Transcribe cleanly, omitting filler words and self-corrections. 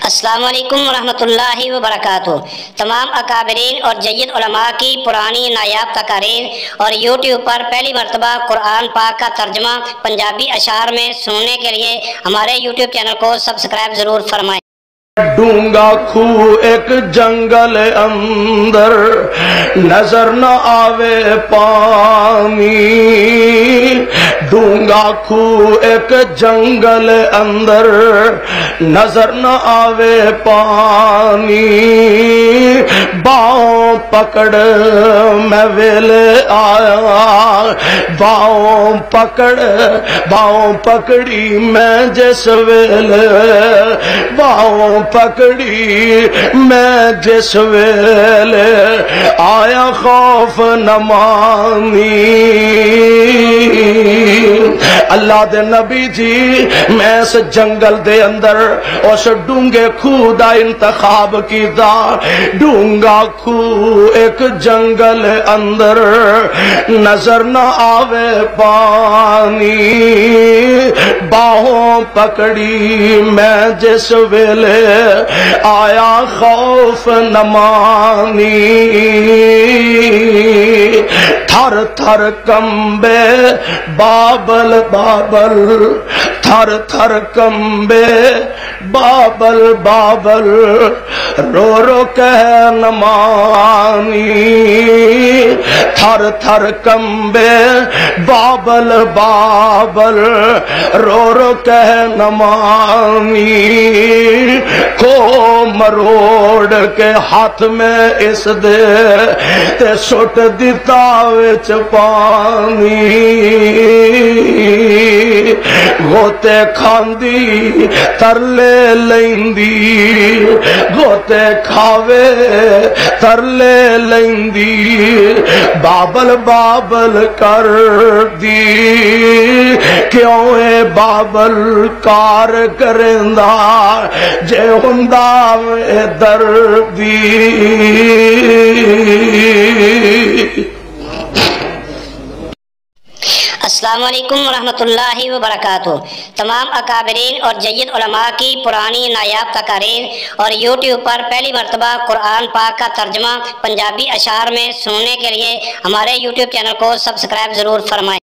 السلام علیکم ورحمۃ اللہ وبرکاتہ۔ تمام اکابرین اور جید علماء کی پرانی نایاب تقاریر اور یوٹیوب پر پہلی مرتبہ قرآن پاک کا ترجمہ پنجابی اشعار میں سننے کے لیے ہمارے یوٹیوب چینل کو سبسکرائب ضرور فرمائیں۔ ڈونگا کھو ایک جنگل اندر نظر نہ آوے پانی، ڈونگا کھو ایک جنگل اندر نظر نہ آوے پانی، باؤں پکڑ میں ویلے آیا، باؤں پکڑی میں جس ویلے، باؤں پکڑی میں جس ویلے آیا خوف نمانی۔ اللہ دے نبی جی میں اس جنگل دے اندر اس ڈونگے کھو دا انتخاب کیتا، ڈونگا کھو ایک جنگل اندر نظر نہ آوے پانی، باہوں پکڑی میں جس ویلے آیا خوف نمانی، تھر تھر کمبے بابل بابل، تھر تھر کمبے بابل بابل، رو رو کہہ نمانی، تھر تھر کمبے بابل بابل، رو رو کہہ نمانی، کو مروڑ کے ہاتھ میں اس دے تے سٹ دیتا وچ پانی، گوتے کھاندی ترلے لیندی، گوتے کھاوے ترلے لیندی، بابل بابل کر دی، کیوں اے بابل کار کرندا جے ہندا میں دردی۔ السلام علیکم ورحمۃ اللہ وبرکاتہ۔ تمام اکابرین اور جید علماء کی پرانی نایاب تقاریر اور یوٹیوب پر پہلی مرتبہ قرآن پاک کا ترجمہ پنجابی اشعار میں سننے کے لیے ہمارے یوٹیوب چینل کو سبسکرائب ضرور فرمائیں۔